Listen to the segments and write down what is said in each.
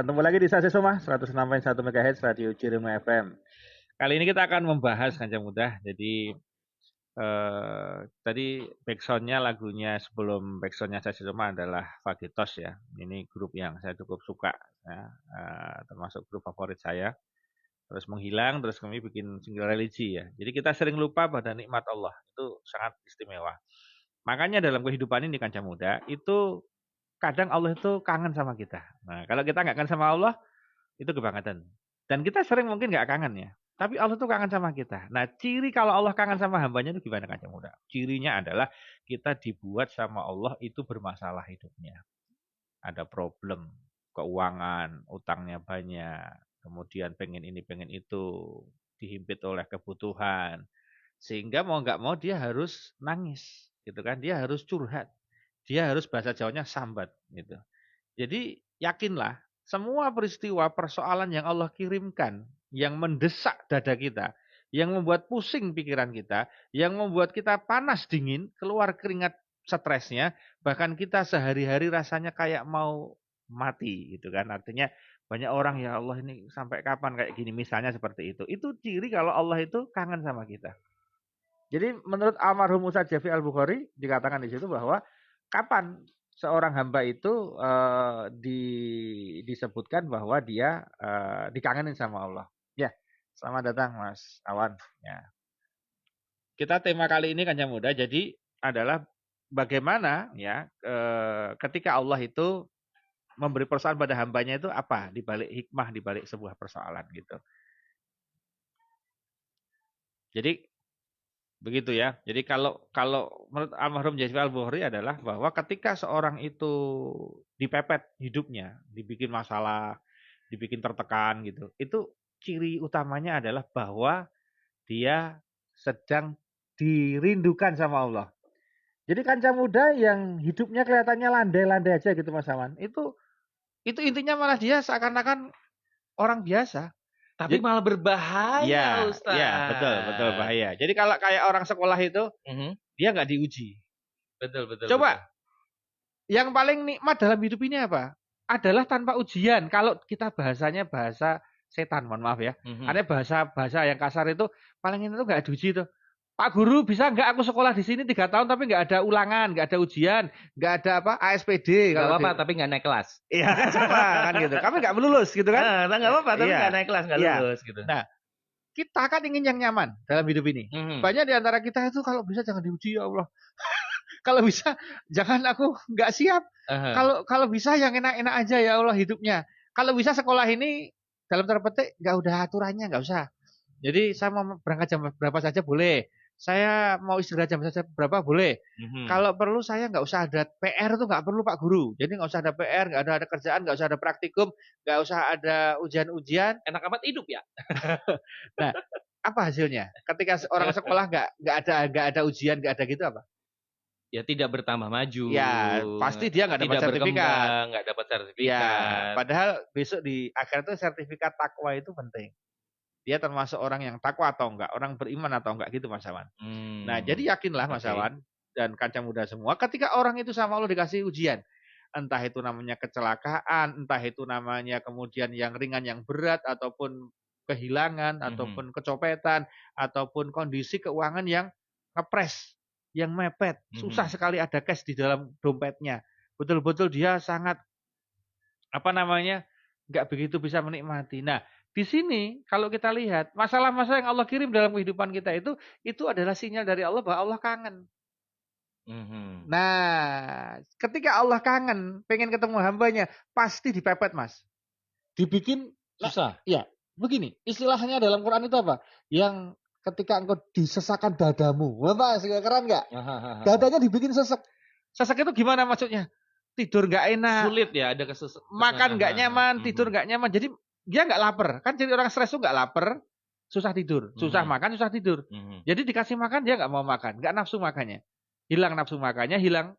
Ketemu lagi di Stasiun Soma 106,1 MHz Radio Cirema FM. Kali ini kita akan membahas Kanjeng Muda. Jadi tadi backsoundnya lagunya sebelum backsoundnya Stasiun Soma adalah Fagitos ya. Ini grup yang saya cukup suka, ya. Termasuk grup favorit saya. Terus menghilang, terus kami bikin single religi ya. Jadi kita sering lupa pada nikmat Allah. Itu sangat istimewa. Makanya dalam kehidupan ini Kanjeng Muda itu kadang Allah itu kangen sama kita. Nah, kalau kita nggak kangen sama Allah, itu kebangetan. Dan kita sering mungkin nggak kangen ya. Tapi Allah tuh kangen sama kita. Nah, ciri kalau Allah kangen sama hambanya itu gimana Kanjeng Muda? Cirinya adalah kita dibuat sama Allah itu bermasalah hidupnya. Ada problem, keuangan, utangnya banyak, kemudian pengen ini, pengen itu, dihimpit oleh kebutuhan. Sehingga mau nggak mau dia harus nangis, gitu kan? Dia harus curhat. Dia harus bahasa Jawanya sambat gitu. Jadi yakinlah semua peristiwa persoalan yang Allah kirimkan yang mendesak dada kita, yang membuat pusing pikiran kita, yang membuat kita panas dingin, keluar keringat stresnya, bahkan kita sehari-hari rasanya kayak mau mati gitu kan. Artinya banyak orang ya Allah ini sampai kapan kayak gini misalnya seperti itu. Itu ciri kalau Allah itu kangen sama kita. Jadi menurut almarhum Ustaz Jafi Al-Bukhari dikatakan di situ bahwa kapan seorang hamba itu disebutkan bahwa dia dikangenin sama Allah. Ya, selamat datang Mas Awan. Ya. Kita tema kali ini Kanjeng Muda jadi adalah bagaimana ya ketika Allah itu memberi persoalan pada hambanya itu apa di balik hikmah di balik sebuah persoalan gitu. Jadi begitu ya. Jadi kalau menurut almarhum Jafi Al-Bukhari adalah bahwa ketika seorang itu dipepet hidupnya, dibikin masalah, dibikin tertekan gitu. Itu ciri utamanya adalah bahwa dia sedang dirindukan sama Allah. Jadi Kanjeng Muda yang hidupnya kelihatannya landai-landai aja gitu Mas Awan. Itu intinya malah dia seakan-akan orang biasa. Tapi malah berbahaya, Ustaz. Iya, betul bahaya. Jadi kalau kayak orang sekolah itu, dia nggak diuji. Betul. Coba, yang paling nikmat dalam hidup ini apa? Adalah tanpa ujian. Kalau kita bahasanya bahasa setan, mohon maaf ya. Karena bahasa yang kasar itu paling itu nggak diuji tuh. Pak Guru bisa nggak aku sekolah di sini 3 tahun tapi nggak ada ulangan, nggak ada ujian, nggak ada apa ASPD. Nggak apa-apa tapi nggak naik kelas. Iya kan sama kan gitu. Kami nggak lulus gitu kan? Nggak apa-apa tapi nggak naik kelas nggak lulus gitu. Nah, kita kan ingin yang nyaman dalam hidup ini. Banyak di antara kita itu kalau bisa jangan diuji ya Allah. Kalau bisa jangan aku nggak siap. Kalau bisa yang enak-enak aja ya Allah hidupnya. Kalau bisa sekolah ini dalam tanda petik nggak udah aturannya nggak usah. Jadi saya mau berangkat jam berapa saja boleh. Saya mau istirahat jam saja berapa boleh. Kalau perlu saya nggak usah ada PR tuh nggak perlu Pak Guru. Jadi nggak usah ada PR, nggak ada kerjaan, nggak usah ada praktikum, nggak usah ada ujian-ujian. Enak amat hidup ya. Nah, apa hasilnya? Ketika orang sekolah nggak ada ujian, nggak ada gitu apa? Ya tidak bertambah maju. Ya pasti dia nggak dapat sertifikat. Nggak dapat sertifikat. Ya, padahal besok di akhir itu sertifikat takwa itu penting. Dia termasuk orang yang takwa atau enggak, orang beriman atau enggak gitu Mas Awan. Nah, jadi yakinlah Mas Awan dan Kanjeng Muda semua ketika orang itu sama Allah dikasih ujian. Entah itu namanya kecelakaan, entah itu namanya kemudian yang ringan yang berat ataupun kehilangan ataupun kecopetan ataupun kondisi keuangan yang ngepres, yang mepet, susah sekali ada cash di dalam dompetnya. Betul-betul dia sangat enggak begitu bisa menikmati. Nah, di sini kalau kita lihat masalah-masalah yang Allah kirim dalam kehidupan kita itu adalah sinyal dari Allah bahwa Allah kangen. Nah, ketika Allah kangen, pengen ketemu hambanya, pasti dipepet Mas. Dibikin susah. Ya, begini. Istilahnya dalam Quran itu apa? Yang ketika engkau disesakan dadamu, apa? Keren nggak? Dadanya dibikin sesek. Sesek itu gimana maksudnya? Tidur nggak enak. Sulit ya, ada makan nggak nyaman, tidur nggak nyaman. Jadi dia nggak lapar. Kan jadi orang stres tuh nggak lapar, susah tidur, susah makan, susah tidur. Jadi dikasih makan dia nggak mau makan, nggak nafsu makannya. Hilang nafsu makannya, hilang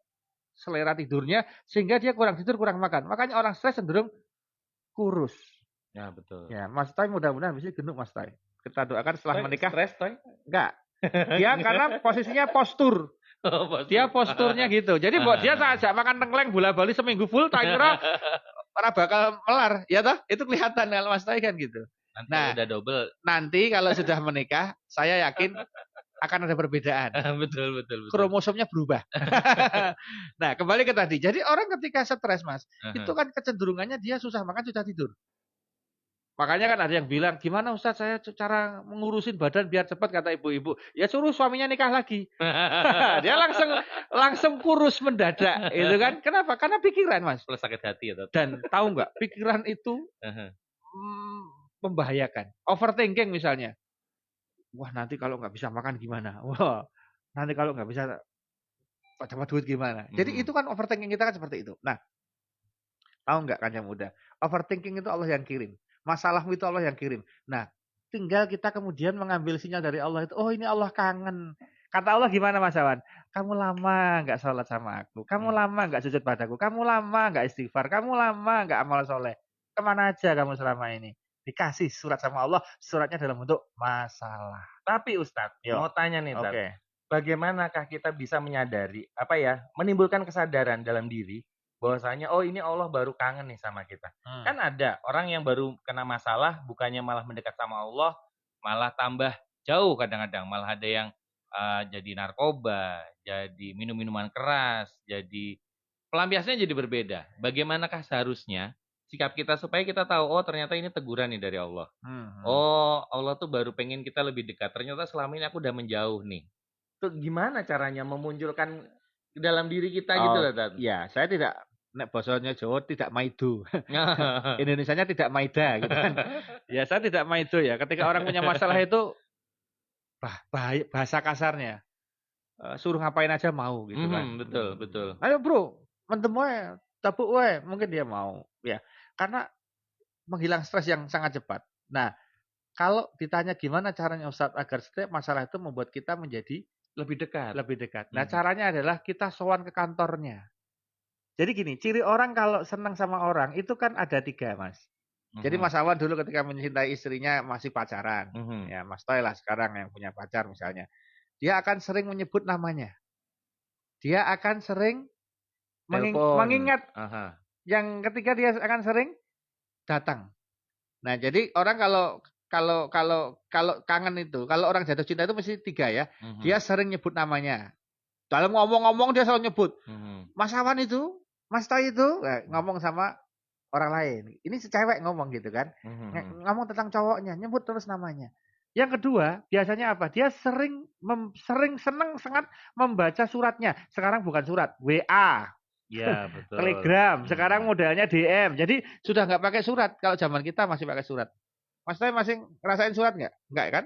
selera tidurnya, sehingga dia kurang tidur, kurang makan. Makanya orang stres cenderung kurus. Ya betul. Ya, Mas Toy mudah-mudahan bisa gendut Mas Toy. Kita doakan setelah menikah. Stres Toy? Enggak. Dia karena posisinya postur. Dia posturnya gitu. Jadi buat dia saja makan tengkleng bola bali seminggu full, tak kira ora bakal melar, ya toh? Itu kelihatan kalau Mas Toy kan gitu. Nanti Nah, kalau udah double. nanti kalau sudah menikah, saya yakin akan ada perbedaan. Betul. Kromosomnya berubah. Nah, kembali ke tadi. Jadi orang ketika stres, Mas, itu kan kecenderungannya dia susah makan, susah tidur. Makanya kan ada yang bilang, gimana Ustadz saya cara mengurusin badan biar cepat, kata ibu-ibu. Ya suruh suaminya nikah lagi. Dia langsung kurus mendadak, itu kan? Kenapa? Karena pikiran, Mas. Plus sakit hati ya. Dan tahu nggak, pikiran itu membahayakan. Overthinking misalnya. Wah, nanti kalau nggak bisa makan gimana? Wah, nanti kalau nggak bisa dapat duit gimana? Jadi itu kan overthinking kita kan seperti itu. Nah, tahu nggak kan yang muda? Overthinking itu Allah yang kirim. Masalahmu itu Allah yang kirim. Nah, tinggal kita kemudian mengambil sinyal dari Allah itu. Oh, ini Allah kangen. Kata Allah gimana, Mas Awan? Kamu lama nggak sholat sama aku. Kamu lama nggak sujud padaku. Kamu lama nggak istighfar. Kamu lama nggak amal soleh. Kemana aja kamu selama ini? Dikasih surat sama Allah. Suratnya dalam bentuk masalah. Tapi Ustadz, mau tanya nih, Oke. Bagaimanakah kita bisa menyadari, menimbulkan kesadaran dalam diri bahwasanya oh ini Allah baru kangen nih sama kita. Kan ada orang yang baru kena masalah bukannya malah mendekat sama Allah, malah tambah jauh kadang-kadang, malah ada yang jadi narkoba, jadi minum-minuman keras, jadi pelampiasannya jadi berbeda. Bagaimanakah seharusnya sikap kita supaya kita tahu oh ternyata ini teguran nih dari Allah. Oh, Allah tuh baru pengen kita lebih dekat. Ternyata selama ini aku udah menjauh nih. Tuh gimana caranya memunculkan dalam diri kita gitu loh, Tat? Ya, saya tidak nek bahasanya Jawa tidak maido. Indonesianya tidak maida gitu kan. Ya, saya tidak maido ya. Ketika orang punya masalah itu bahasa kasarnya suruh ngapain aja mau gitu kan. Betul. Ayo bro, mentem wae, tabuk wae, mungkin dia mau. Ya, karena menghilang stres yang sangat cepat. Nah, kalau ditanya gimana caranya Ustadz agar setiap masalah itu membuat kita menjadi lebih dekat. Nah, caranya adalah kita sowan ke kantornya. Jadi gini, ciri orang kalau senang sama orang itu kan ada 3, Mas. Jadi Mas Awan dulu ketika mencintai istrinya masih pacaran. Ya, Mas Toy lah sekarang yang punya pacar misalnya. Dia akan sering menyebut namanya. Dia akan sering mengingat. Yang ketiga dia akan sering datang. Nah, jadi orang kalau kangen itu, kalau orang jatuh cinta itu mesti 3 ya. Dia sering nyebut namanya. Dalam ngomong-ngomong dia selalu nyebut. Mas Awan itu, Mas Toy itu ngomong sama orang lain. Ini cewek ngomong gitu kan. Ngomong tentang cowoknya, nyebut terus namanya. Yang kedua, biasanya apa? Dia sering senang sangat membaca suratnya. Sekarang bukan surat, WA. Ya, betul. Telegram. Sekarang modelnya DM. Jadi sudah nggak pakai surat. Kalau zaman kita masih pakai surat. Mas Toy masih ngerasain surat nggak? Nggak kan?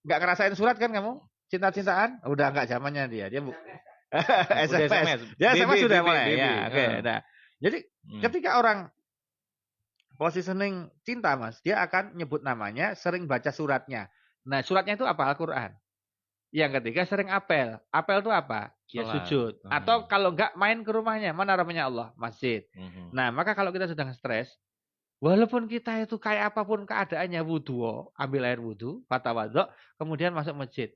Nggak ngerasain surat kan kamu? Cinta-cintaan? Udah nggak zamannya dia. Dia SMS. Dia SMS sudah mulai. Ya, oke. Nah, jadi ketika orang positioning cinta, Mas, dia akan nyebut namanya, sering baca suratnya. Nah, suratnya itu apa? Al-Quran. Yang ketiga sering apel. Apel itu apa? Ya sujud. Atau kalau enggak main ke rumahnya. Mana rumahnya Allah? Masjid. Nah, maka kalau kita sedang stres, walaupun kita itu kayak apapun keadaannya, wudhu, ambil air wudhu, fatawadhu, kemudian masuk masjid.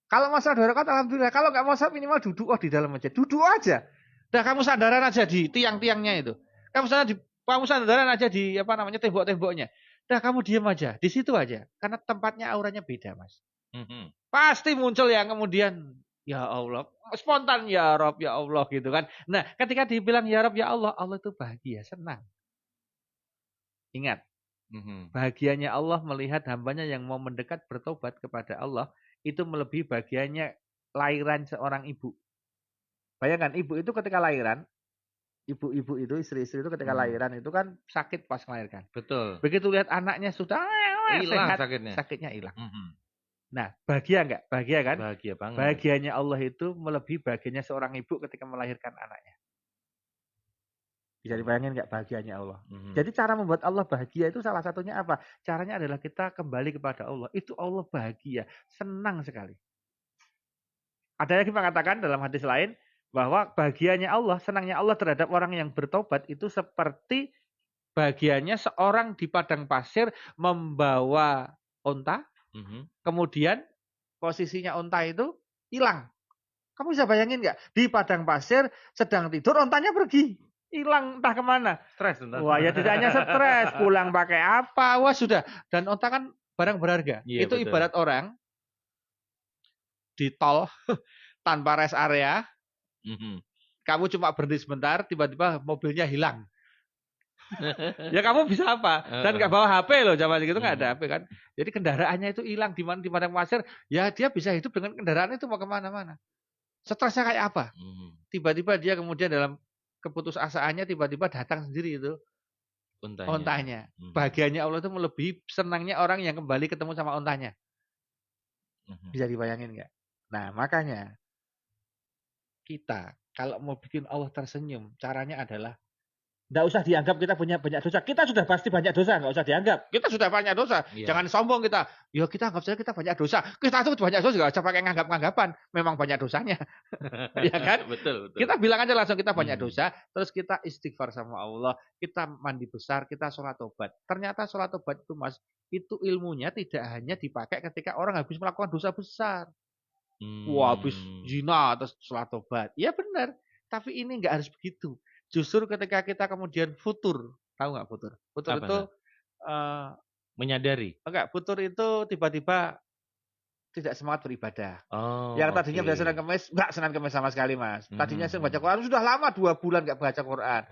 Kalau masalah 2 rakaat, alhamdulillah. Kalau enggak mau minimal duduk di dalam masjid. Duduk aja. Dah kamu sandaran aja di tiang-tiangnya itu. Kamu sandaran aja di tembok-temboknya. Dah kamu diam aja. Di situ aja. Karena tempatnya auranya beda, Mas. Pasti muncul yang kemudian ya Allah, spontan ya Rob, ya Allah gitu kan. Nah, ketika dibilang ya Rob, ya Allah, Allah itu bahagia, senang. Ingat, bahagianya Allah melihat hambanya yang mau mendekat bertobat kepada Allah itu melebihi bahagianya lahiran seorang ibu. Bayangkan ibu itu ketika lahiran, ibu-ibu itu, istri-istri itu ketika lahiran itu kan sakit pas melahirkan. Betul. Begitu lihat anaknya sudah hilang sehat, sakitnya hilang. Nah, bahagia enggak? Bahagia kan? Bahagia banget. Bahagianya Allah itu melebihi bahagianya seorang ibu ketika melahirkan anaknya. Bisa dibayangin enggak bahagianya Allah? Jadi cara membuat Allah bahagia itu salah satunya apa? Caranya adalah kita kembali kepada Allah. Itu Allah bahagia, senang sekali. Ada yang mengatakan dalam hadis lain bahwa bahagianya Allah, senangnya Allah terhadap orang yang bertobat itu seperti bahagianya seorang di padang pasir membawa onta. Kemudian posisinya onta itu hilang. Kamu bisa bayangin nggak? Di padang pasir sedang tidur, ontanya pergi. hilang entah kemana. Stres entar. Wah, ya tidak hanya stres, pulang pakai apa, wah sudah. Dan onta kan barang berharga. Iya, Itu betul. ibarat orang di tol tanpa rest area, Mhm. kamu cuma berhenti sebentar, tiba-tiba mobilnya hilang. Ya kamu bisa apa? Dan nggak bawa HP loh, zaman itu nggak ada HP kan. Jadi kendaraannya itu hilang di mana pasir, ya dia bisa hidup dengan kendaraan itu mau kemana-mana. Stresnya kayak apa? Tiba-tiba dia kemudian dalam keputusasaannya tiba-tiba datang sendiri itu ontanya. Bahagianya Allah itu melebihi senangnya orang yang kembali ketemu sama ontanya. Bisa dibayangin nggak? Nah makanya kita kalau mau bikin Allah tersenyum, caranya adalah nggak usah dianggap kita punya banyak dosa. Kita sudah pasti banyak dosa, nggak usah dianggap. Kita sudah banyak dosa. Iya. Jangan sombong kita. Ya kita anggap saja kita banyak dosa. Kita tuh banyak dosa, nggak usah pakai nganggap-nganggapan. Memang banyak dosanya. Ya kan? Betul. Kita bilang aja langsung kita banyak dosa. Terus kita istighfar sama Allah. Kita mandi besar, kita sholat tobat. Ternyata sholat tobat itu mas, itu ilmunya tidak hanya dipakai ketika orang habis melakukan dosa besar. Wah habis zina terus sholat tobat. Ya benar. Tapi ini nggak harus begitu. Justru ketika kita kemudian futur, tahu nggak futur? Futur Apa itu menyadari. enggak, futur itu tiba-tiba tidak semangat beribadah. Oh, Yang tadinya biasa Senin Kemis, enggak Senin Kemis sama sekali mas. Tadinya sering baca Quran, sudah lama 2 bulan nggak baca Quran.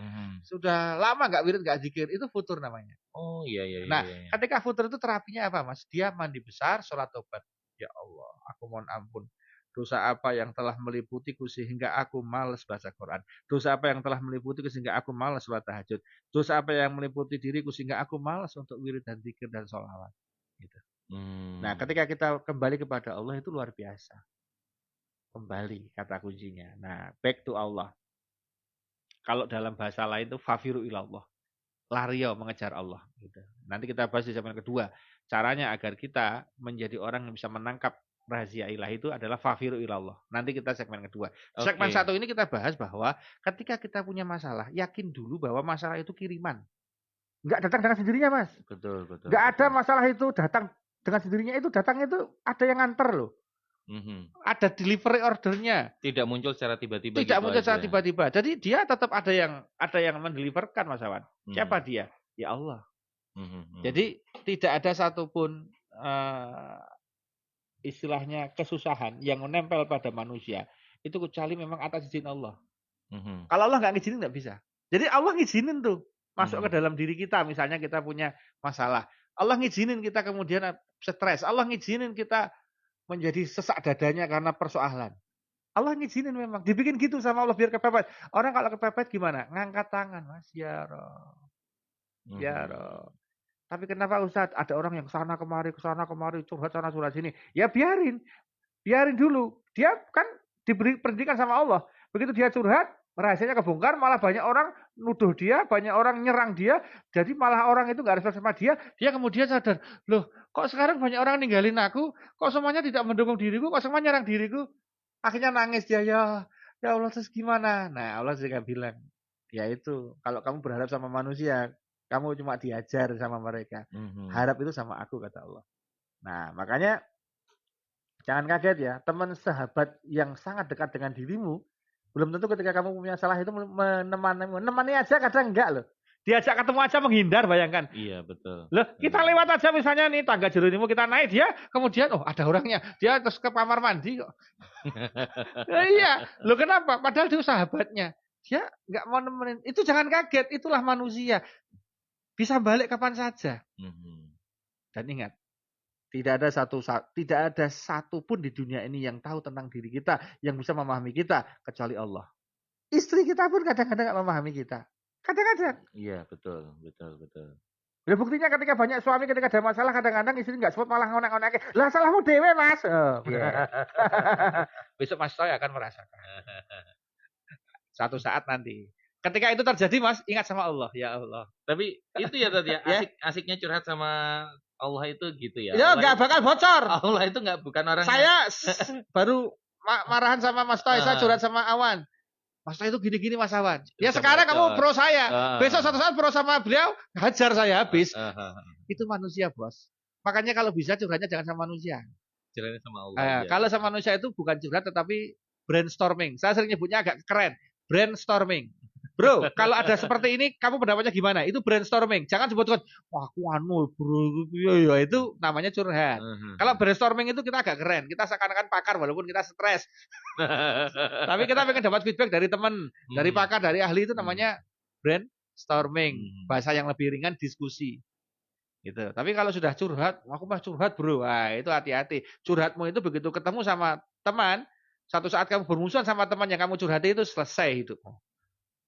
Sudah lama nggak wirid, nggak zikir, itu futur namanya. Oh iya. Nah, ketika futur itu terapinya apa mas? Dia mandi besar, sholat tobat. Ya Allah, aku mohon ampun. Dosa apa yang telah meliputiku sehingga aku malas baca Quran? Dosa apa yang telah meliputiku sehingga aku malas sholat tahajud? Dosa apa yang meliputi diriku sehingga aku malas untuk wirid dan zikir dan sholawat? Gitu. Nah, ketika kita kembali kepada Allah itu luar biasa. Kembali kata kuncinya. Nah, back to Allah. Kalau dalam bahasa lain itu fafiru ilallah. Lario mengejar Allah. Gitu. Nanti kita bahas di zaman kedua. Caranya agar kita menjadi orang yang bisa menangkap rahasia ilahi itu adalah fafiru ilallah. Nanti kita segmen kedua. Segmen satu ini kita bahas bahwa ketika kita punya masalah, yakin dulu bahwa masalah itu kiriman. Enggak datang dengan sendirinya, Mas. Betul. Enggak ada masalah itu datang dengan sendirinya, itu datangnya itu ada yang nganter loh. Ada delivery ordernya. Tidak muncul secara tiba-tiba. Tidak muncul secara tiba-tiba. Jadi dia tetap ada yang mendeliverkan Mas Awan. Siapa dia? Ya Allah. Jadi tidak ada satupun istilahnya kesusahan yang menempel pada manusia itu kecuali memang atas izin Allah. Kalau Allah nggak ngizinin nggak bisa. Jadi Allah ngizinin tuh masuk ke dalam diri kita. Misalnya kita punya masalah, Allah ngizinin kita kemudian stres. Allah ngizinin kita menjadi sesak dadanya karena persoalan. Allah ngizinin memang. Dibikin gitu sama Allah biar kepepet. Orang kalau kepepet gimana? Ngangkat tangan, Mas. Ya Rob. Ya Rob. Tapi kenapa Ustadz ada orang yang kesana kemari, curhat sana curhat sini. Ya biarin dulu. Dia kan diberi pendidikan sama Allah. Begitu dia curhat, rahasianya kebongkar, malah banyak orang nuduh dia, banyak orang nyerang dia. Jadi malah orang itu nggak respect sama dia. Dia kemudian sadar, loh kok sekarang banyak orang ninggalin aku, kok semuanya tidak mendukung diriku, kok semua nyerang diriku. Akhirnya nangis dia, ya Allah terus gimana? Nah Allah juga bilang, ya itu kalau kamu berharap sama manusia, kamu cuma diajar sama mereka. Harap itu sama aku, kata Allah. Nah, makanya jangan kaget ya, teman sahabat yang sangat dekat dengan dirimu, belum tentu ketika kamu punya salah itu menemani aja kadang enggak loh. Diajak ketemu aja menghindar, bayangkan. Iya, betul. Loh, kita lewat aja misalnya nih tangga Jeronimo kita naik, dia kemudian ada orangnya, dia terus ke kamar mandi kok. Iya, loh kenapa? Padahal dia sahabatnya. Dia enggak mau nemenin. Itu jangan kaget, itulah manusia. Bisa balik kapan saja. Dan ingat, tidak ada satu pun di dunia ini yang tahu tentang diri kita, yang bisa memahami kita kecuali Allah. Istri kita pun kadang-kadang nggak memahami kita. Kadang-kadang. Iya, betul. Ya buktinya ketika banyak suami ketika ada masalah kadang-kadang istri nggak support malah ngonek-ngonek. Lah salahmu dewe Mas. Oh, yeah. Besok Mas Toy akan merasakan. Satu saat nanti. Ketika itu terjadi Mas, ingat sama Allah. Ya Allah. Tapi itu ya tadi ya, asiknya curhat sama Allah itu gitu ya. Ya nggak bakal bocor. Allah itu bukan orang. Saya baru marahan sama Mas Toy, saya curhat sama Awan. Mas Toy itu gini-gini Mas Awan. Ya sekarang kamu pro saya. Besok satu saat pro sama beliau, hajar saya habis. Itu manusia bos. Makanya kalau bisa curhatnya jangan sama manusia. Curhatnya sama Allah. Kalau sama manusia itu bukan curhat tetapi brainstorming. Saya sering nyebutnya agak keren. Brainstorming. Bro, kalau ada seperti ini, kamu pendapatnya gimana? Itu brainstorming. Jangan sebutkan, wah aku anu, bro. Ya, itu namanya curhat. Kalau brainstorming itu kita agak keren. Kita seakan-akan pakar walaupun kita stres. Tapi kita pengen dapat feedback dari teman, dari pakar, dari ahli, itu namanya brainstorming. Bahasa yang lebih ringan, diskusi. Gitu. Tapi kalau sudah curhat, aku mah curhat bro. Wah, itu hati-hati. Curhatmu itu begitu ketemu sama teman, satu saat kamu bermusuhan sama teman yang kamu curhati, itu selesai hidupmu.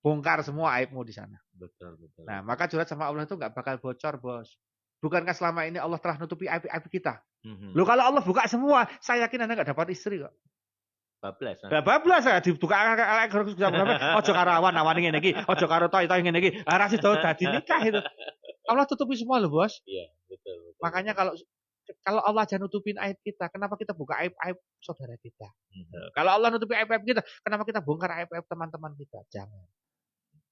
Bongkar semua aibmu di sana. Betul. Nah, maka curhat sama Allah itu nggak bakal bocor, bos. Bukankah selama ini Allah telah nutupi aib-aib kita? Loh, kalau Allah buka semua, saya yakin Anda nggak dapat istri kok. Bablas. Bablas ya dibuka ojo karo awan ngene iki, ojo karo toy-toy ngene iki. Ora sida dadi nikah itu. Allah tutupi semua loh, bos. Iya, betul. Makanya kalau Allah aja nutupin aib kita, kenapa kita buka aib-aib saudara kita? Kalau Allah nutupi aib-aib kita, kenapa kita bongkar aib-aib teman-teman kita? Jangan.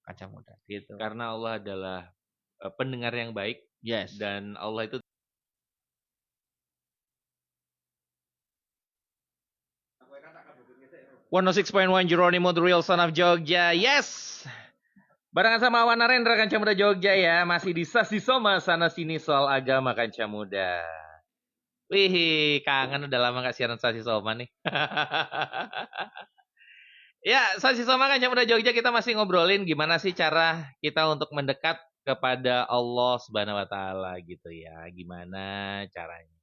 Kaca muda gitu. Karena Allah adalah pendengar yang baik. Yes. Dan Allah itu 106.1 Jeronimo The Real Son of Jogja. Yes. Barengan sama Awan Narendra Kanca Muda Jogja ya. Masih di Sasi Soma sana sini soal agama Kanca Muda. Wih, kangen udah lama gak siaran Sasi Soma nih. Ya, Sasi Soma Kanca Muda Jogja, kita masih ngobrolin gimana sih cara kita untuk mendekat kepada Allah Subhanahu wa taala gitu ya. Gimana caranya?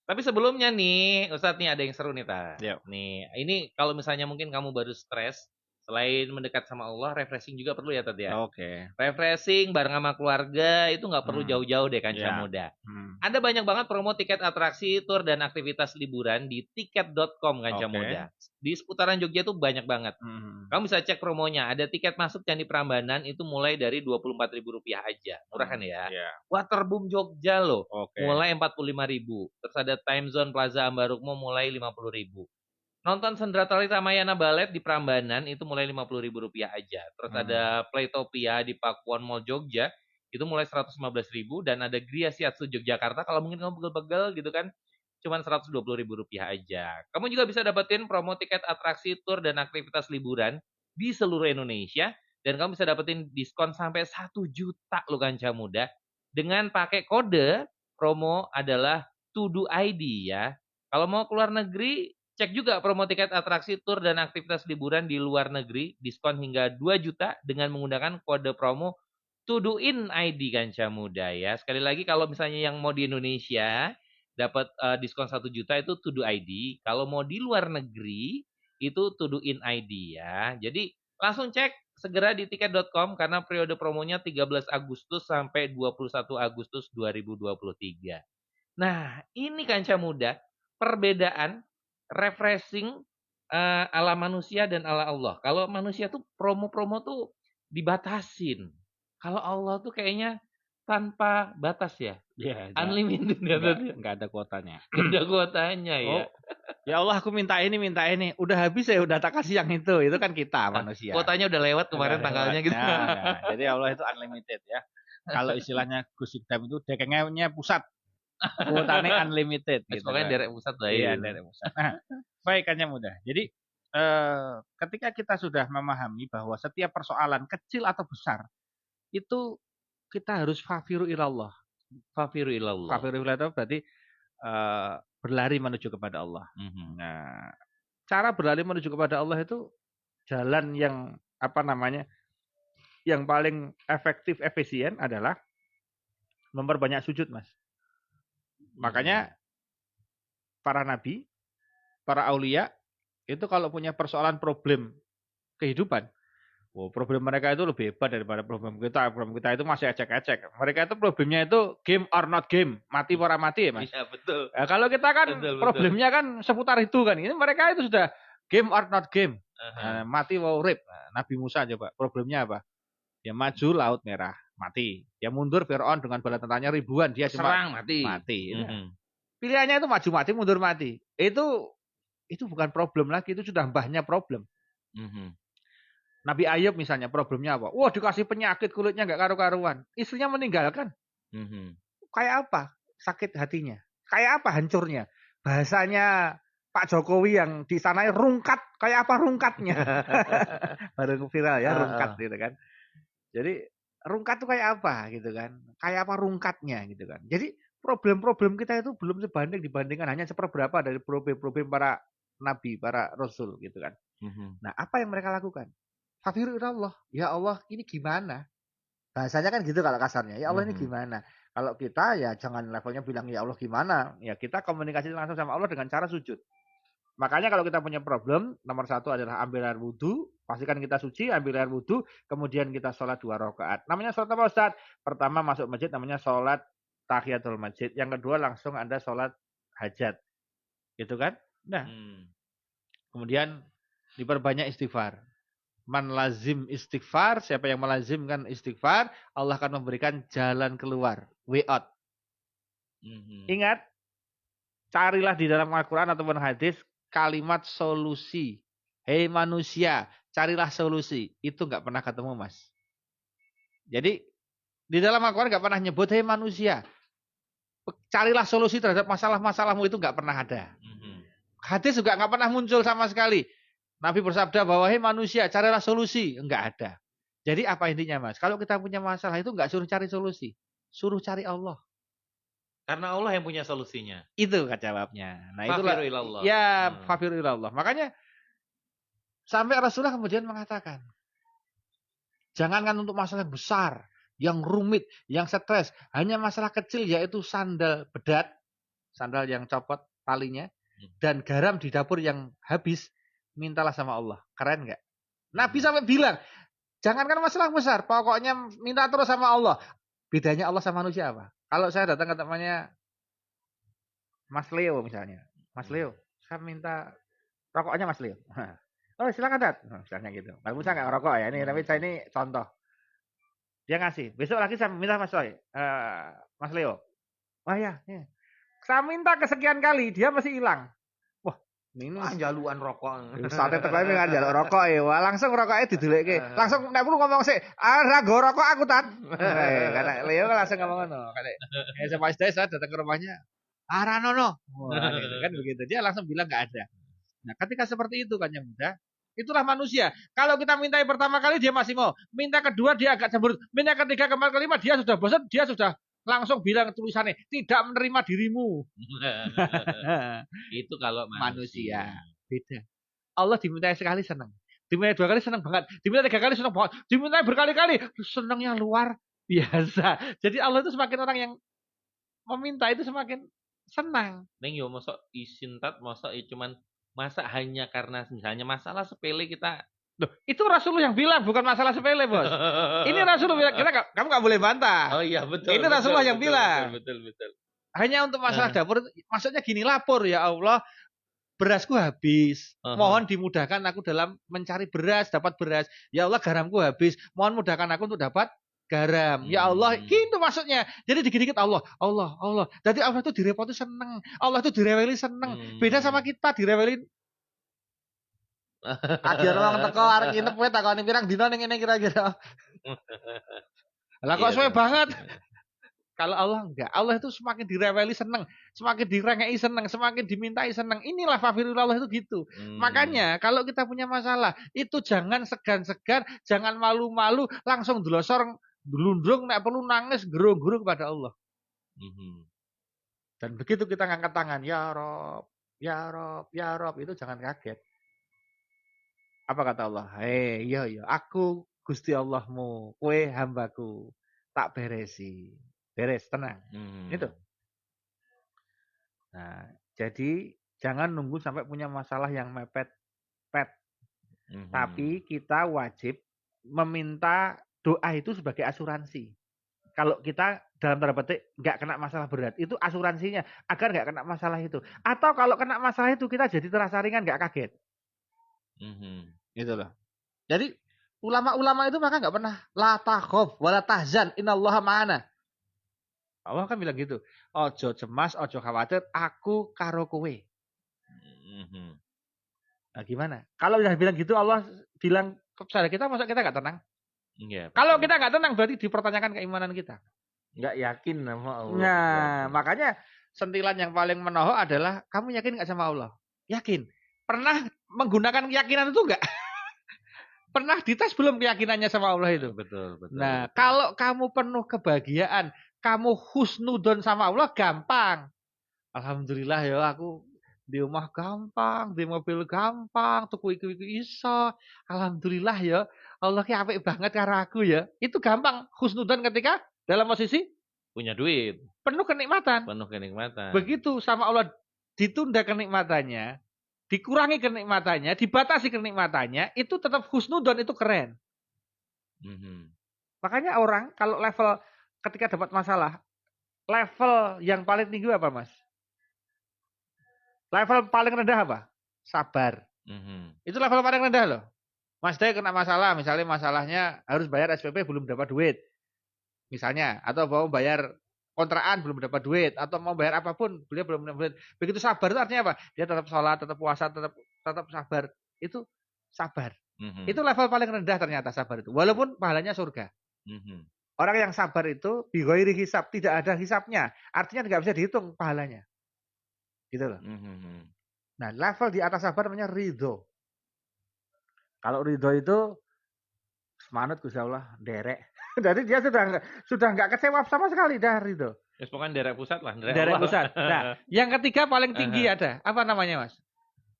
Tapi sebelumnya nih, Ustadz nih ada yang seru nih, Ta. Yep. Nih, ini kalau misalnya mungkin kamu baru stres, selain mendekat sama Allah, refreshing juga perlu ya, Tat ya. Oke. Refreshing bareng sama keluarga itu nggak perlu jauh-jauh deh Kanca Muda. Ada banyak banget promo tiket atraksi, tur dan aktivitas liburan di tiket.com Kanca Muda. Di seputaran Jogja tuh banyak banget. Kamu bisa cek promonya. Ada tiket masuk Candi Prambanan itu mulai dari Rp24.000 aja. Murah kan ya? Waterboom Jogja loh. Mulai Rp45.000. Terus ada Time Zone Plaza Ambarukmo mulai Rp50.000. Nonton Sendratari Ramayana Ballet di Prambanan itu mulai Rp50.000 aja. Terus ada Playtopia di Pakuan Mall Jogja itu mulai Rp115.000 dan ada Gria Shiatsu Yogyakarta kalau mungkin kamu pegel-pegel gitu kan cuman Rp120.000 aja. Kamu juga bisa dapetin promo tiket atraksi, tur dan aktivitas liburan di seluruh Indonesia dan kamu bisa dapetin diskon sampai 1 juta lo Kanca Muda dengan pakai kode promo adalah Tudu ID ya. Kalau mau keluar negeri cek juga promo tiket atraksi, tur dan aktivitas liburan di luar negeri diskon hingga 2 juta dengan menggunakan kode promo Tuduin ID Kanca Muda ya. Sekali lagi kalau misalnya yang mau di Indonesia dapat diskon 1 juta itu Tudu ID. Kalau mau di luar negeri itu Tuduin ID ya. Jadi langsung cek segera di tiket.com karena periode promonya 13 Agustus sampai 21 Agustus 2023. Nah, ini Kanca Muda perbedaan refreshing ala manusia dan ala Allah. Kalau manusia tuh promo-promo tuh dibatasin. Kalau Allah tuh kayaknya tanpa batas ya. Iya. Unlimited Enggak ada kuotanya. Enggak ada kuotanya ya. Ya Allah, aku minta ini. Udah habis ya, udah tak kasih yang itu. Itu kan kita manusia. Kuotanya udah lewat kemarin tanggalnya gitu. Nah, jadi Allah itu unlimited ya. Kalau istilahnya Gus Ibdam itu dekengnya pusat. Kuotanya unlimited gitu. Pokoknya derek pusat lah ya. Iya, derek pusat. Nah, baik Kanca Muda. Jadi ketika kita sudah memahami bahwa setiap persoalan kecil atau besar itu kita harus fafiru ilallah. Fafiru ilallah. Fafiru ilallah berarti berlari menuju kepada Allah. Nah, cara berlari menuju kepada Allah itu jalan yang yang paling efektif, efisien adalah memperbanyak sujud, Mas. Makanya para nabi, para aulia itu kalau punya persoalan problem kehidupan, problem mereka itu lebih hebat daripada problem kita. Problem kita itu masih ecek-ecek. Mereka itu problemnya itu game or not game, mati or mati ya, Mas. Iya, betul. Nah, kalau kita kan problemnya kan seputar itu kan. Ini mereka itu sudah game or not game. Mati or rip. Nah, Nabi Musa coba problemnya apa? Ya maju Laut Merah, mati. Ya mundur Fir'aun dengan bala tentaranya ribuan, dia serang, cuma mati. Ya. Pilihannya itu maju mati, mundur mati. Itu bukan problem lagi, itu sudah mbahnya problem. Nabi Ayub misalnya problemnya apa? Wah, dikasih penyakit kulitnya nggak karu-karuan. Istrinya meninggalkan. Kayak apa sakit hatinya? Kayak apa hancurnya? Bahasanya Pak Jokowi yang di sana rungkat, kayak apa rungkatnya? Baru viral ya, rungkat gitu kan. Jadi rungkat itu kayak apa gitu kan? Kayak apa rungkatnya gitu kan. Jadi problem-problem kita itu belum sebanding dibandingkan hanya seperberapa dari problem-problem para nabi, para rasul gitu kan. Nah, apa yang mereka lakukan? Fafiru Allah, ya Allah ini gimana? Bahasanya kan gitu kalau kasarnya. Ya Allah ini gimana? Kalau kita ya jangan levelnya bilang ya Allah gimana. Ya kita komunikasi langsung sama Allah dengan cara sujud. Makanya kalau kita punya problem, nomor satu adalah ambil air wudhu. Pastikan kita suci, ambil air wudhu. Kemudian kita sholat 2 rakaat. Namanya sholat apa Ustaz? Pertama masuk masjid namanya sholat tahiyatul masjid. Yang kedua langsung Anda sholat hajat. Gitu kan? Nah. Kemudian diperbanyak istighfar. Man lazim istighfar, siapa yang melazimkan istighfar, Allah akan memberikan jalan keluar, way out. Ingat, carilah di dalam Al-Quran ataupun hadis kalimat solusi. Hei manusia, carilah solusi. Itu nggak pernah ketemu, Mas. Jadi di dalam Al-Quran nggak pernah nyebut hei manusia, carilah solusi terhadap masalah-masalahmu, itu nggak pernah ada. Hadis juga nggak pernah muncul sama sekali. Nabi bersabda bahwa hei manusia, carilah solusi. Enggak ada. Jadi apa intinya, Mas? Kalau kita punya masalah itu enggak suruh cari solusi. Suruh cari Allah. Karena Allah yang punya solusinya. Itu jawabnya. Nah, itulah. Fafiru ilallah. Ya, fafiru ilallah. Makanya sampai Rasulullah kemudian mengatakan, jangankan untuk masalah yang besar, yang rumit, yang stres, hanya masalah kecil yaitu sandal bedat, sandal yang copot talinya, dan garam di dapur yang habis, mintalah sama Allah. Keren nggak? Nabi sampai bilang, jangankan masalah besar, pokoknya minta terus sama Allah. Bedanya Allah sama manusia apa? Kalau saya datang ke temannya Mas Leo misalnya. Mas Leo, saya minta rokoknya Mas Leo. Oh silakan Dat. Misalnya gitu. Mas Musa nggak ngerokok ya, ini tapi saya ini contoh. Dia ngasih. Besok lagi saya minta Mas Leo. Wah ya. Saya minta kesekian kali, dia masih hilang. Ini jaluan rokok. Sate tekoe kan jaluk rokok ya. Wah, langsung rokoknya didulekke. Langsung nek perlu ngomong sik, "Rago rokok aku tan." Karena Leo kan langsung ngomong ngono. Karena SMA SD saya datang ke rumahnya, "Aranono." Wah, gitu kan begitu. Dia langsung bilang enggak ada. Nah, ketika seperti itu kan yang muda, itulah manusia. Kalau kita minta yang pertama kali dia masih mau, minta kedua dia agak cemberut, minta ketiga kelima dia sudah bosan, dia sudah langsung bilang tulisannya tidak menerima dirimu. Itu kalau manusia. Beda. Allah diminta sekali senang, diminta 2 kali senang banget, diminta 3 kali senang banget, diminta berkali-kali senangnya luar biasa. Jadi Allah itu semakin orang yang meminta itu semakin senang. Neng yo mosok isin tat mosok cuman masa hanya karena misalnya masalah sepele kita. Loh, itu Rasulullah yang bilang, bukan masalah sepele, Bos. Ini Rasulullah bilang, kamu nggak boleh bantah. Oh iya, betul. Ini Rasulullah yang bilang. Betul. Hanya untuk masalah dapur, maksudnya gini, lapor ya Allah, berasku habis. Mohon dimudahkan aku dalam mencari beras, dapat beras. Ya Allah, garamku habis. Mohon mudahkan aku untuk dapat garam. Ya Allah, gitu maksudnya. Jadi dikit-dikit Allah. Jadi Allah itu direpoti seneng. Allah itu direweli seneng. Beda sama kita direweli. Ajar orang teko arek nginep kowe takoni pirang dina ning ngene kira-kira. Lah kok suwe banget. Kalau Allah enggak, Allah itu semakin direweli seneng, semakin direngeki seneng, semakin dimintai seneng. Inilah fafirullah itu gitu. Makanya kalau kita punya masalah, itu jangan segan-segan, jangan malu-malu, langsung dlosor ndlundrung nek perlu nangis gerung-gerung kepada Allah. Dan begitu kita ngangkat tangan, ya Rob, ya Rob, ya Rob, itu jangan kaget. Apa kata Allah? Hei, iya, aku Gusti Allahmu, kowe hambaku, tak beresi. Beres, tenang. Itu. Nah, jadi jangan nunggu sampai punya masalah yang mepet-pet. Tapi kita wajib meminta doa itu sebagai asuransi. Kalau kita dalam tanda petik nggak kena masalah berat, itu asuransinya agar nggak kena masalah itu. Atau kalau kena masalah itu kita jadi terasa ringan, nggak kaget. Gitu loh. Jadi ulama-ulama itu maka nggak pernah la takhaf wa la tahzan innallaha ma'ana. Allah kan bilang gitu. Ojo cemas, ojo khawatir, aku karo kowe. Nah gimana? Kalau udah bilang gitu Allah bilang kepada kita, masa kita nggak tenang? Kalau kita nggak tenang berarti dipertanyakan keimanan kita. Nggak yakin sama Allah. Nah makanya sentilan yang paling menohok adalah kamu yakin nggak sama Allah? Yakin. Pernah menggunakan keyakinan itu enggak? Pernah dites belum keyakinannya sama Allah itu? Betul. Nah, kalau kamu penuh kebahagiaan, kamu husnudon sama Allah, gampang. Alhamdulillah ya, aku di rumah gampang, di mobil gampang, tuku iki iso. Alhamdulillah ya, Allah ki apik banget karo aku ya. Itu gampang husnudon ketika dalam posisi punya duit, penuh kenikmatan. Begitu sama Allah ditunda kenikmatannya, dikurangi kenikmatannya, dibatasi kenikmatannya, itu tetap husnudon, itu keren. Makanya orang kalau level ketika dapat masalah, level yang paling tinggi apa, Mas? Level paling rendah apa? Sabar. Itu level paling rendah loh. Mas Day kena masalah, misalnya masalahnya harus bayar SPP belum dapat duit. Misalnya, atau mau bayar kontrakan belum dapat duit, atau mau bayar apapun, beliau belum dapat duit. Begitu sabar itu artinya apa? Dia tetap sholat, tetap puasa, tetap sabar. Itu sabar. Itu level paling rendah ternyata sabar itu. Walaupun pahalanya surga. Orang yang sabar itu bighairi hisab, tidak ada hisabnya. Artinya nggak bisa dihitung pahalanya. Gitu loh. Nah, level di atas sabar namanya ridho. Kalau ridho itu semangat Gusti Allah, derek. Jadi dia sudah nggak kecewa sama sekali dah ridho. Ya, pokoknya derek pusat lah. Derek pusat. Nah, yang ketiga paling tinggi ada. Apa namanya, Mas?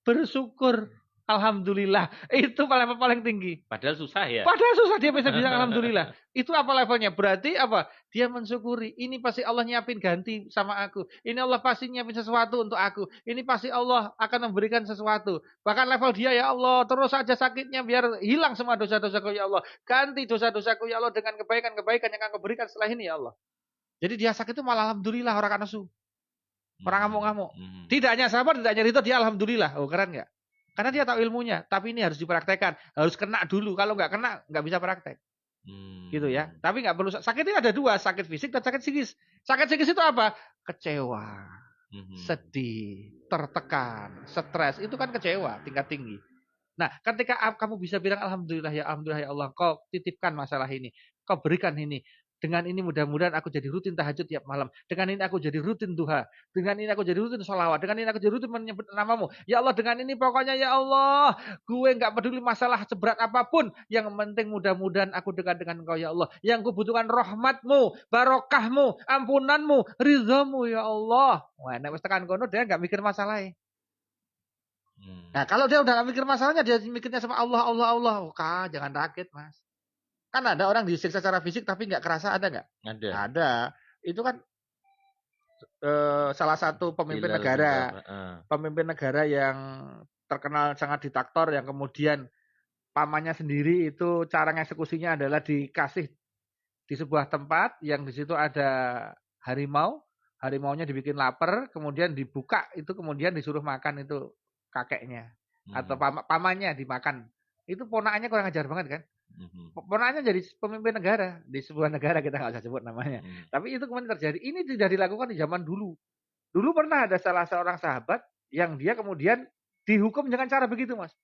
Bersyukur. Alhamdulillah. Itu paling tinggi. Padahal susah ya. Padahal susah dia bisa bilang alhamdulillah. Itu apa levelnya? Berarti apa? Dia mensyukuri. Ini pasti Allah nyiapin ganti sama aku. Ini Allah pasti nyiapin sesuatu untuk aku. Ini pasti Allah akan memberikan sesuatu. Bahkan level dia, ya Allah, terus saja sakitnya biar hilang semua dosa-dosaku ya Allah. Ganti dosa-dosaku ya Allah dengan kebaikan-kebaikan yang akan berikan setelah ini ya Allah. Jadi dia sakit itu malah alhamdulillah, orang nasu. Orang ngamuk-ngamuk. Tidak hanya sabar, tidak hanya itu, dia alhamdulillah. Oh, keren nggak? Karena dia tahu ilmunya, tapi ini harus dipraktekkan, harus kena dulu. Kalau nggak kena, nggak bisa praktek, gitu ya. Tapi nggak perlu sakit ini ada dua, sakit fisik dan sakit psikis. Sakit psikis itu apa? Kecewa, sedih, tertekan, stres. Itu kan kecewa tingkat tinggi. Nah, ketika kamu bisa bilang alhamdulillah ya Allah, kau titipkan masalah ini, kau berikan ini. Dengan ini mudah-mudahan aku jadi rutin tahajud tiap malam. Dengan ini aku jadi rutin duha. Dengan ini aku jadi rutin sholawat. Dengan ini aku jadi rutin menyebut namamu. Ya Allah, dengan ini pokoknya ya Allah, gue nggak peduli masalah seberat apapun. Yang penting mudah-mudahan aku dekat dengan Engkau ya Allah. Yang kubutuhkan rahmatmu, barokahmu, ampunanmu, ridhamu ya Allah. Wah, nek wis tekan kono dia nggak mikir masalahnya. Nah, kalau dia udah gak mikir masalahnya, dia mikirnya sama Allah. Oh, jangan rakit, Mas. Kan ada orang disiksa secara fisik tapi nggak kerasa, ada nggak? Ada. Itu kan salah satu pemimpin negara. Pemimpin negara yang terkenal sangat diktator, yang kemudian pamannya sendiri itu cara eksekusinya adalah dikasih di sebuah tempat yang di situ ada harimau. Harimaunya dibikin lapar, kemudian dibuka, itu kemudian disuruh makan itu kakeknya. Atau pamannya dimakan. Itu ponakannya kurang ajar banget kan? Ponakannya jadi pemimpin negara di sebuah negara, kita nggak usah sebut namanya. Tapi itu kemudian terjadi. Ini tidak dilakukan di zaman dulu. Dulu pernah ada salah seorang sahabat yang dia kemudian dihukum dengan cara begitu, Mas.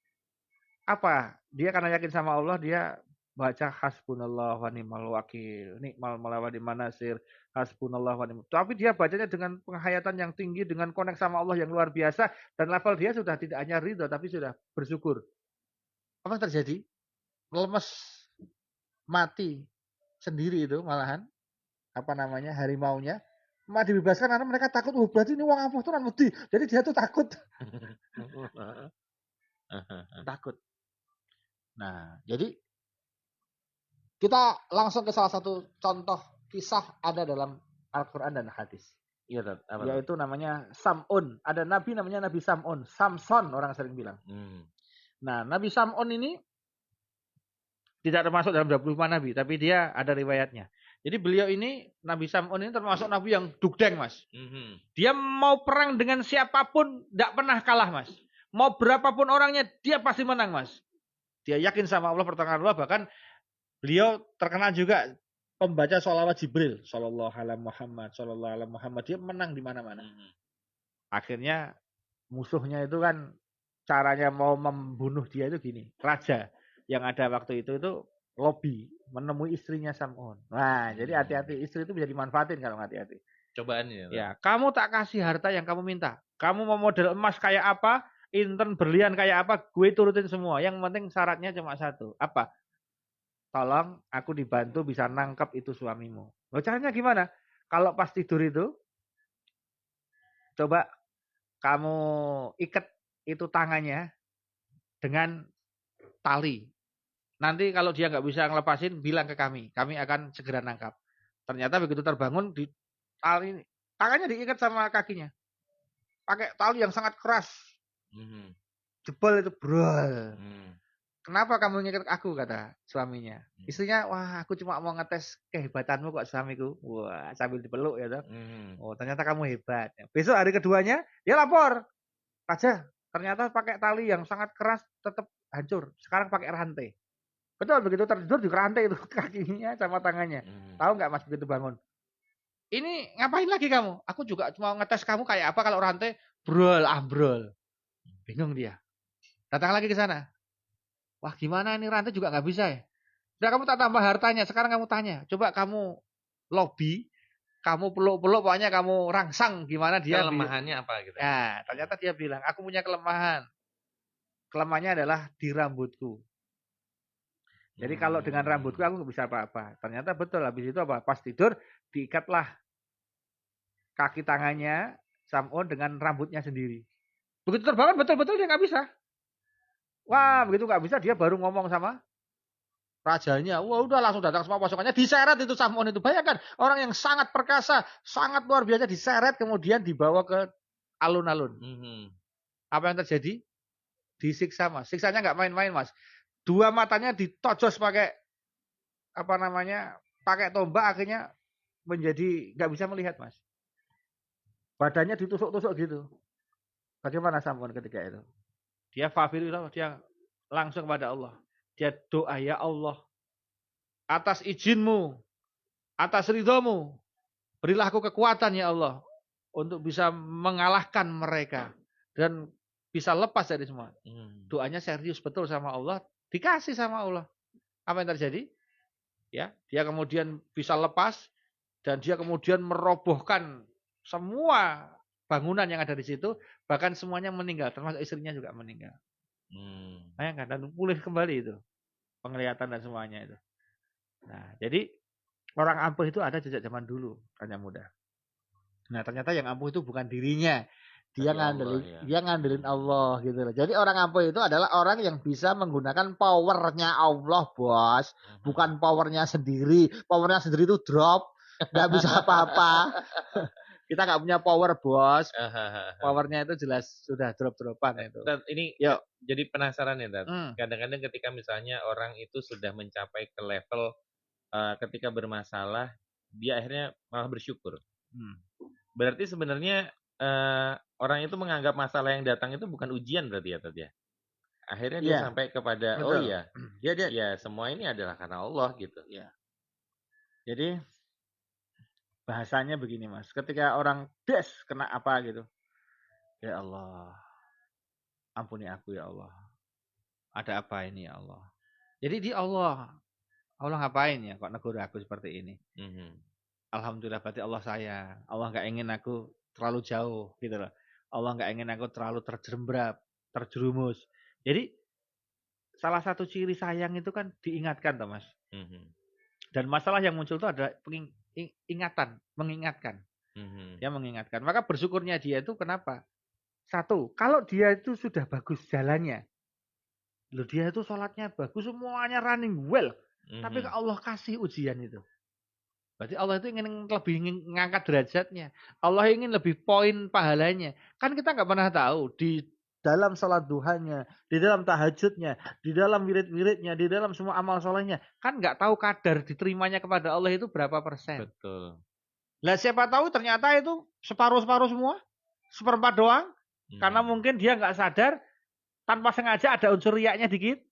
Apa? Dia karena yakin sama Allah, dia baca hasbunallah wa ni'mal wakil, nikmal mala wa ni'man nasir, hasbunallah wa ni'mal. Tapi dia bacanya dengan penghayatan yang tinggi, dengan konek sama Allah yang luar biasa, dan level dia sudah tidak hanya ridho tapi sudah bersyukur. Apa yang terjadi? Lemes, mati sendiri itu malahan, apa namanya, harimaunya malah dibebaskan karena mereka takut. Berarti ini wong ampuh tuh mati. Jadi dia tuh takut. Takut. Nah, jadi kita langsung ke salah satu contoh kisah ada dalam Al-Quran dan hadis. Iya, yaitu namanya Sam'un. Ada nabi namanya Nabi Sam'un. Samson orang sering bilang. Nah, Nabi Sam'un ini tidak termasuk dalam 25 nabi, tapi dia ada riwayatnya. Jadi beliau ini, Nabi Sam'un ini termasuk nabi yang dugdeng, Mas. Dia mau perang dengan siapapun, tidak pernah kalah, Mas. Mau berapapun orangnya, dia pasti menang, Mas. Dia yakin sama Allah, pertolongan Allah. Bahkan beliau terkenal juga pembaca sholawat Jibril. Sallallahu alaihi Muhammad, sallallahu alaihi Muhammad. Dia menang di mana-mana. Akhirnya musuhnya itu kan caranya mau membunuh dia itu gini. Raja yang ada waktu itu lobby menemui istrinya Sam'un. Nah, jadi hati-hati, istri itu bisa dimanfaatin kalau hati-hati. Cobaan ya. Ya, kamu tak kasih harta yang kamu minta. Kamu mau model emas kayak apa? intern berlian kayak apa, gue turutin semua. Yang penting syaratnya cuma satu. Apa? Tolong aku dibantu bisa nangkep itu suamimu. Loh, caranya gimana? Kalau pas tidur itu, coba kamu ikat itu tangannya dengan tali. Nanti kalau dia nggak bisa ngelepasin, bilang ke kami. Kami akan segera nangkap. Ternyata begitu terbangun, di tali tangannya diikat sama kakinya. Pakai tali yang sangat keras. Jebol itu, bro. Kenapa kamu ngikat aku, kata suaminya. Istrinya, wah aku cuma mau ngetes kehebatanmu kok suamiku. Wah, sambil dipeluk ya toh. Oh, ternyata kamu hebat. Besok hari keduanya, dia lapor. Raja, ternyata pakai tali yang sangat keras tetap hancur. Sekarang pakai rantai. Betul, begitu tertidur di rantai itu kakinya sama tangannya. Tahu nggak Mas begitu bangun? Ini ngapain lagi kamu? Aku juga cuma ngetes kamu kayak apa kalau rantai brol ambrol. Bingung dia. Datang lagi ke sana. Wah gimana ini rantai juga nggak bisa ya? Udah kamu tak tambah hartanya. Sekarang kamu tanya. Coba kamu lobby. Kamu peluk-peluk pokoknya kamu rangsang gimana dia. Kelemahannya apa gitu. Ya ternyata dia bilang. Aku punya kelemahan. Kelemahannya adalah di rambutku. Jadi kalau dengan rambutku aku nggak bisa apa-apa. Ternyata betul. Habis itu apa? Pas tidur diikatlah kaki tangannya Sam'un dengan rambutnya sendiri. Begitu terbangun betul-betul dia nggak bisa. Wah begitu nggak bisa dia baru ngomong sama rajanya. Wah udah langsung datang semua pasukannya. Diseret itu Sam'un itu. Bayangkan orang yang sangat perkasa, sangat luar biasa diseret kemudian dibawa ke alun-alun. Apa yang terjadi? Disiksa Mas. Siksanya nggak main-main Mas. Dua matanya ditojos pakai apa namanya? Pakai tombak akhirnya menjadi nggak bisa melihat Mas. Badannya ditusuk-tusuk gitu. Bagaimana Sam'un ketika itu? Dia fafirullah, dia langsung kepada Allah. Dia doa, ya Allah, atas izinmu, atas ridhomu, berilah aku kekuatan ya Allah untuk bisa mengalahkan mereka dan bisa lepas dari semua. Doanya serius betul sama Allah. Dikasih sama Allah. Apa yang terjadi? Ya, dia kemudian bisa lepas dan dia kemudian merobohkan semua bangunan yang ada di situ, bahkan semuanya meninggal, termasuk istrinya juga meninggal. Bayangkan dan pulih kembali itu penglihatan dan semuanya itu. Nah, jadi orang ampuh itu ada sejak zaman dulu, hanya mudah. Nah, ternyata yang ampuh itu bukan dirinya. Dia ngandelin Allah gitu loh. Jadi orang ampuh itu adalah orang yang bisa menggunakan powernya Allah, Bos. Bukan powernya sendiri. Powernya sendiri itu drop, nggak bisa apa-apa. Kita nggak punya power, Bos. Powernya itu jelas sudah drop-dropan itu. Ini yuk, jadi penasaran ya, Dad. Kadang-kadang ketika misalnya orang itu sudah mencapai ke level ketika bermasalah, dia akhirnya malah bersyukur. Berarti sebenarnya orang itu menganggap masalah yang datang itu bukan ujian berarti ya, Tad ya. Akhirnya dia sampai kepada betul. Oh iya, dia semua ini adalah karena Allah gitu. Ya. Jadi bahasanya begini Mas, ketika orang kena apa gitu, ya Allah, ampuni aku ya Allah. Ada apa ini ya Allah? Jadi di Allah ngapain ya kok negur aku seperti ini? Alhamdulillah berarti Allah sayang. Allah nggak ingin aku terlalu jauh gitu loh. Allah nggak ingin aku terlalu terjerumus. Jadi salah satu ciri sayang itu kan diingatkan toh Mas. Dan masalah yang muncul itu ada ingatan, mengingatkan. Dia mengingatkan. Maka bersyukurnya dia itu kenapa? Satu, kalau dia itu sudah bagus jalannya. Loh dia itu sholatnya bagus, semuanya running well. Tapi Allah kasih ujian itu. Berarti Allah itu ingin lebih ngangkat derajatnya. Allah ingin lebih poin pahalanya. Kan kita nggak pernah tahu di dalam salat duhanya, di dalam tahajudnya, di dalam wirid-wiridnya, di dalam semua amal solehnya. Kan nggak tahu kadar diterimanya kepada Allah itu berapa persen. Betul. Lah siapa tahu ternyata itu separuh-separuh semua. Seperempat doang. Karena mungkin dia nggak sadar. Tanpa sengaja ada unsur riyaknya dikit.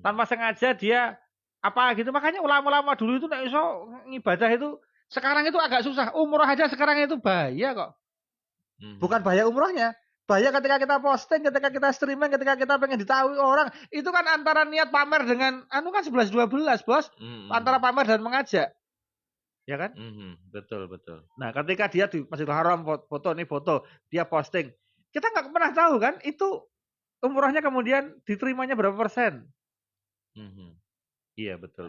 Tanpa sengaja dia apa gitu. Makanya ulama-ulama dulu itu nggak iso ibadah itu. Sekarang itu agak susah. Umroh aja sekarang itu bahaya kok. Bukan bahaya umrohnya. Bahaya ketika kita posting, ketika kita streaming, ketika kita pengen ditahui orang. Itu kan antara niat pamer dengan kan 11-12 Bos. Antara pamer dan mengajak. Ya kan? Betul. Nah ketika dia di Masjidil Haram foto, dia posting. Kita nggak pernah tahu kan itu umrohnya kemudian diterimanya berapa persen? Iya, betul.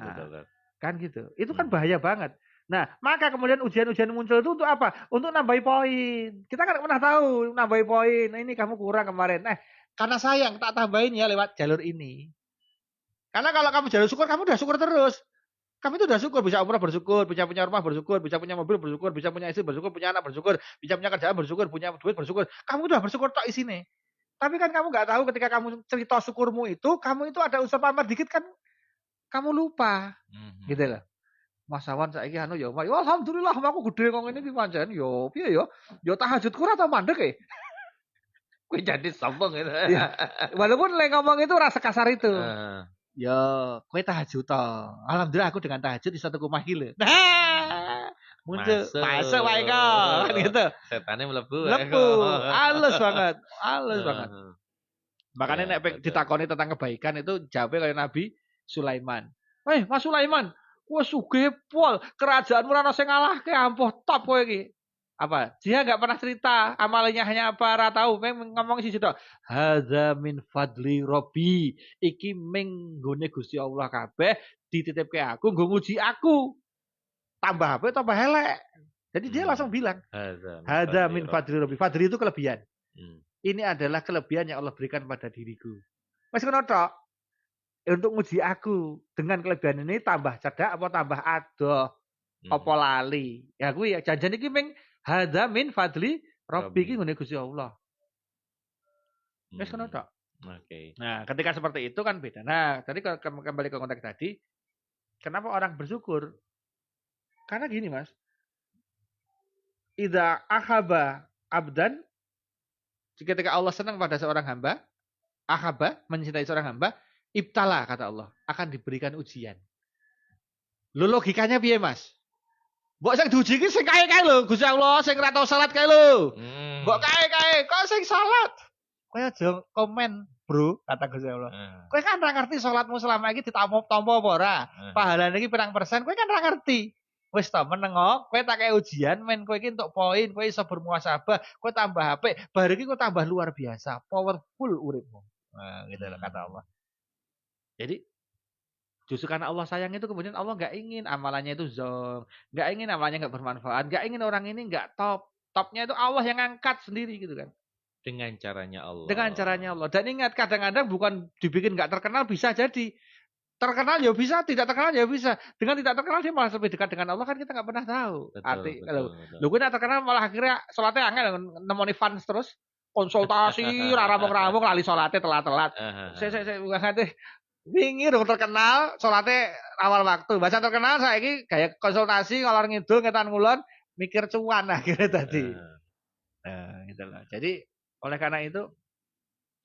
Kan gitu. Itu kan bahaya banget. Nah, maka kemudian ujian-ujian muncul itu untuk apa? Untuk nambahi poin. Kita kan pernah tahu nambahi poin. Nah, ini kamu kurang kemarin. Karena sayang tak tambahin ya lewat jalur ini. Karena kalau kamu jalur syukur, kamu udah syukur terus. Kamu itu udah syukur, bisa umrah bersyukur, bisa punya rumah bersyukur, bisa punya mobil bersyukur, bisa punya istri bersyukur, punya anak bersyukur, bisa punya kerjaan bersyukur, punya duit bersyukur. Kamu udah bersyukur tok isine. Tapi kan kamu nggak tahu ketika kamu cerita syukurmu itu, kamu itu ada unsur pamer dikit kan kamu lupa. Gitu loh. Mas Awan saiki anu ya, alhamdulillah aku gede kok ngene iki pancen yo piye yo? Yo tahajudku ora tau mandek e. Kowe jadi sombong itu. Ya, walaupun lek ngomong itu rasa kasar itu. Ya, kowe tahajud to. Alhamdulillah aku dengan tahajud iso tuku omah iki lho. Nah, muncul masuk wae kok kan gitu. Setane mlebu. Halus banget. Makanya nek ditakoni tentang kebaikan itu jawabnya kayak Nabi Sulaiman. Mas Sulaiman, wah sugih pol, kerajaanmu ora ono sing ngalahke, ampuh top kowe iki. Apa? Dia enggak pernah cerita amalnya hanya apa ora tahu, ngomong siji tok. Hadza min fadli Rabbi. Iki ming nggone Gusti Allah kabeh dititipke aku nggo nguji aku. Tambah apa tambah elek. Jadi dia langsung bilang, hadza min fadli Rabbi. Fadli itu kelebihan. Ini adalah kelebihan yang Allah berikan pada diriku. Wis ngono tok. Untuk nguji aku dengan kelebihan ini tambah cerdak apa tambah adoh apa lali ya kuwi ya janjian iki ming hadza min fadli Rabbi iki ngene Gusti Allah. Wis ngono tok. Oke. Nah, ketika seperti itu kan beda. Nah, tadi kembali ke konteks tadi, kenapa orang bersyukur? Karena gini, Mas. Idza ahaba abdan ketika Allah senang pada seorang hamba, ahaba mencintai seorang hamba, ibtala kata Allah akan diberikan ujian. Lho logikanya piye Mas? Mbok sing diuji iki sing kae-kae lho, Gusti Allah sing ora tau salat kae lho. Mbok kae-kae kok sing salat. Kowe aja komen, Bro, kata Gusti Allah. Kowe kan ora ngerti salatmu selama iki ditampa apa ora. Pahalane iki pirang persen, kowe kan ora ngerti. Wis to menengo, kowe tak kae ujian men kowe iki entuk poin, kowe iso bermuasabah, kowe tambah apik, bar iki kowe tambah luar biasa, powerful uripmu. Nah, gitu loh kata Allah. Jadi justru karena Allah sayang itu kemudian Allah nggak ingin amalannya itu zong, nggak ingin amalannya nggak bermanfaat, nggak ingin orang ini nggak top. Topnya itu Allah yang ngangkat sendiri gitu kan. Dengan caranya Allah. Dengan caranya Allah. Dan ingat kadang-kadang bukan dibikin nggak terkenal bisa jadi. Terkenal ya bisa, tidak terkenal ya bisa. Dengan tidak terkenal dia malah lebih dekat dengan Allah kan kita nggak pernah tahu. Lu gue terkenal malah akhirnya sholatnya angel nemoni fans terus. Konsultasi, rampung-rampung, lali sholatnya telat-telat. Saya bukan hati. Wingi dong terkenal, sholatnya awal waktu. Bahasa terkenal saya ini kayak konsultasi ngalor ngidul ngetan ngulon mikir cuan akhirnya tadi. Nah, gitu lah. Jadi oleh karena itu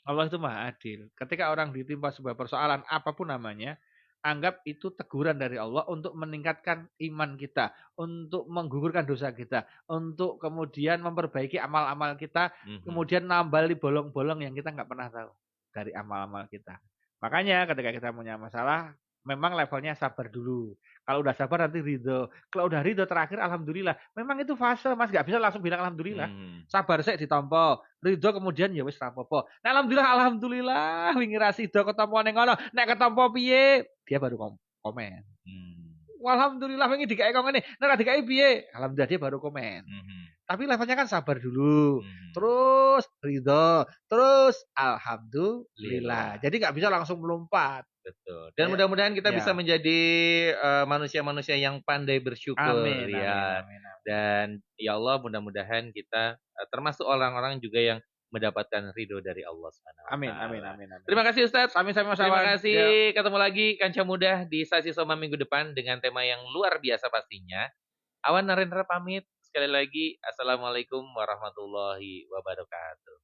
Allah itu maha adil. Ketika orang ditimpa sebuah persoalan apapun namanya, anggap itu teguran dari Allah untuk meningkatkan iman kita, untuk menggugurkan dosa kita, untuk kemudian memperbaiki amal-amal kita, kemudian nambali bolong-bolong yang kita nggak pernah tahu dari amal-amal kita. Makanya ketika kita punya masalah, memang levelnya sabar dulu. Kalau udah sabar nanti ridho. Kalau udah ridho terakhir alhamdulillah. Memang itu fase Mas, nggak bisa langsung bilang alhamdulillah. Sabar sik ditampa. Ridho kemudian ya wis ra apa-apa. Nah, alhamdulillah wingi ra sida ketampa ning ngono. Nek ketampa piye? Dia baru komen. Alhamdulillah wingi dikake kok ngene. Nek ra dikake piye? Alhamdulillah dia baru komen. Tapi levelnya kan sabar dulu, terus ridho, terus alhamdulillah. Jadi nggak bisa langsung melompat. Betul. Dan mudah-mudahan kita bisa menjadi manusia-manusia yang pandai bersyukur. Amin, ya. Amin. Dan ya Allah mudah-mudahan kita termasuk orang-orang juga yang mendapatkan ridho dari Allah SWT. Amin. Terima kasih Ustadz. Terima kasih. Ketemu lagi Kanca Muda di Sasi Soma minggu depan dengan tema yang luar biasa pastinya. Awan Narendra pamit. Sekali lagi, Assalamualaikum warahmatullahi wabarakatuh.